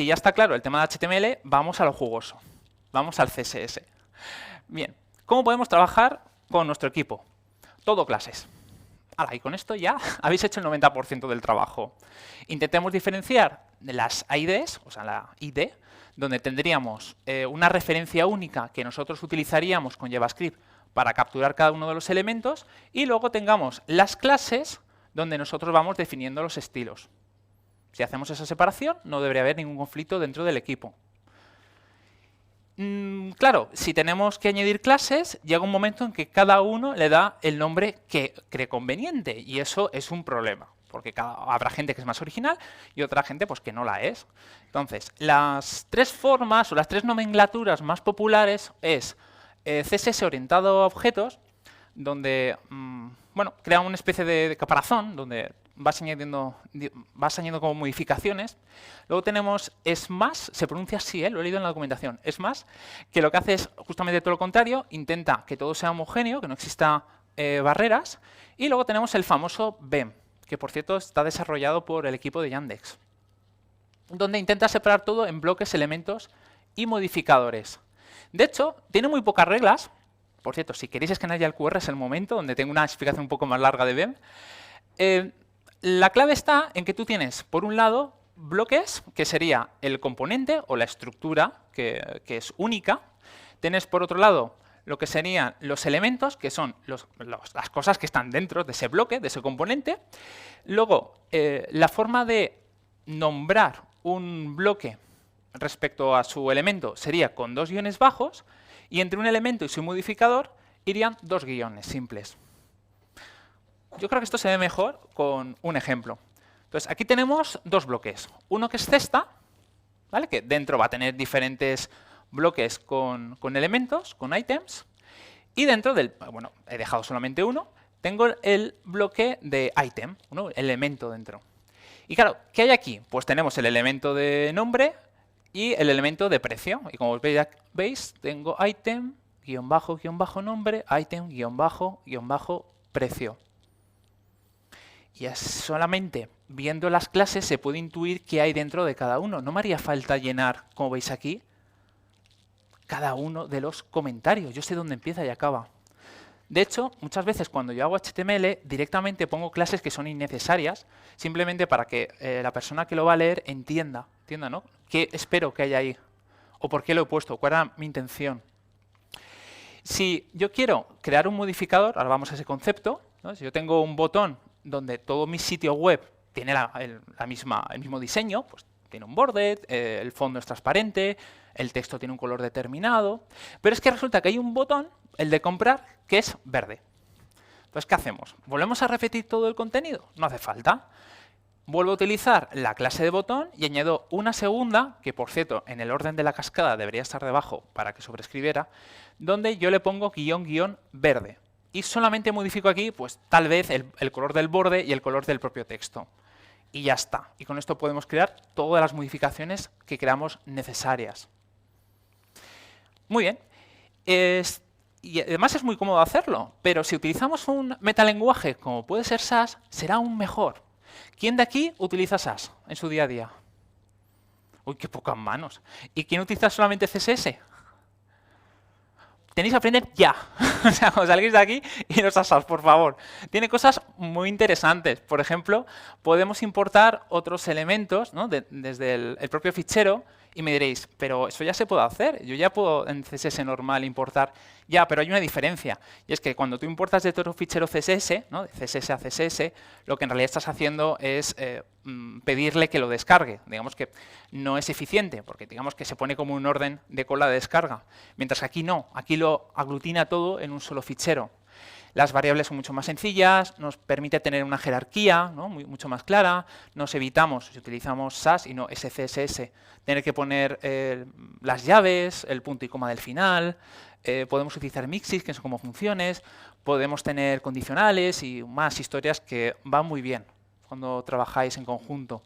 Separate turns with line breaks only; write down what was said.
si ya está claro el tema de HTML, vamos a lo jugoso. Vamos al CSS. Bien, ¿cómo podemos trabajar con nuestro equipo? Todo clases. Hala, y con esto ya habéis hecho el 90% del trabajo. Intentemos diferenciar de las IDs, o sea, la ID, donde tendríamos una referencia única que nosotros utilizaríamos con JavaScript para capturar cada uno de los elementos, y luego tengamos las clases donde nosotros vamos definiendo los estilos. Si hacemos esa separación, no debería haber ningún conflicto dentro del equipo. Claro, si tenemos que añadir clases, llega un momento en que cada uno le da el nombre que cree conveniente, y eso es un problema, porque habrá gente que es más original y otra gente pues, que no la es. Entonces, las tres formas o las tres nomenclaturas más populares es CSS orientado a objetos, donde bueno, crea una especie de caparazón, donde vas añadiendo como modificaciones. Luego tenemos Smash, se pronuncia así, lo he leído en la documentación, Smash, que lo que hace es justamente todo lo contrario, intenta que todo sea homogéneo, que no exista barreras. Y luego tenemos el famoso BEM, que por cierto está desarrollado por el equipo de Yandex, donde intenta separar todo en bloques, elementos y modificadores. De hecho, tiene muy pocas reglas. Por cierto, si queréis escanear ya el QR es el momento, donde tengo una explicación un poco más larga de BEM. La clave está en que tú tienes, por un lado, bloques, que sería el componente o la estructura, que es única. Tienes, por otro lado, lo que serían los elementos, que son las cosas que están dentro de ese bloque, de ese componente. Luego, la forma de nombrar un bloque respecto a su elemento sería con dos guiones bajos, y entre un elemento y su modificador irían dos guiones simples. Yo creo que esto se ve mejor con un ejemplo. Entonces, aquí tenemos dos bloques. Uno que es cesta, ¿vale? Que dentro va a tener diferentes bloques con elementos, con items. Y dentro del, bueno, he dejado solamente uno, tengo el bloque de item, el elemento dentro. Y claro, ¿qué hay aquí? Pues tenemos el elemento de nombre y el elemento de precio. Y como veis, tengo item, guión bajo, nombre, item, guión bajo, precio. Y solamente viendo las clases se puede intuir qué hay dentro de cada uno. No me haría falta llenar, como veis aquí, cada uno de los comentarios. Yo sé dónde empieza y acaba. De hecho, muchas veces cuando yo hago HTML, directamente pongo clases que son innecesarias, simplemente para que la persona que lo va a leer entienda, ¿no? ¿Qué espero que haya ahí? ¿O por qué lo he puesto? ¿Cuál era mi intención? Si yo quiero crear un modificador, ahora vamos a ese concepto, ¿no? Si yo tengo un botón donde todo mi sitio web tiene el mismo diseño, pues tiene un borde, el fondo es transparente, el texto tiene un color determinado, pero es que resulta que hay un botón, el de comprar, que es verde. Entonces, ¿qué hacemos? ¿Volvemos a repetir todo el contenido? No hace falta. Vuelvo a utilizar la clase de botón y añado una segunda, que por cierto, en el orden de la cascada debería estar debajo para que sobreescribiera, donde yo le pongo guión verde. Y solamente modifico aquí, pues tal vez el color del borde y el color del propio texto. Y ya está. Y con esto podemos crear todas las modificaciones que creamos necesarias. Muy bien. Y además es muy cómodo hacerlo, pero si utilizamos un metalenguaje como puede ser SAS, será aún mejor. ¿Quién de aquí utiliza SAS en su día a día? Uy, qué pocas manos. ¿Y quién utiliza solamente CSS? Tenéis que aprender ya. O sea, cuando salgáis de aquí, iros a SAS, por favor. Tiene cosas muy interesantes. Por ejemplo, podemos importar otros elementos, ¿no? Desde el propio fichero. Y me diréis, pero eso ya se puede hacer. Yo ya puedo en CSS normal importar. Ya, pero hay una diferencia. Y es que cuando tú importas de otro fichero CSS, ¿no? De CSS a CSS, lo que en realidad estás haciendo es pedirle que lo descargue. Digamos que no es eficiente, porque digamos que se pone como un orden de cola de descarga. Mientras que aquí no. Aquí lo aglutina todo en un solo fichero. Las variables son mucho más sencillas, nos permite tener una jerarquía, ¿no? mucho más clara, nos evitamos, si utilizamos SAS y no SCSS, tener que poner las llaves, el punto y coma del final, podemos utilizar mixes, que son como funciones, podemos tener condicionales y más historias que van muy bien cuando trabajáis en conjunto.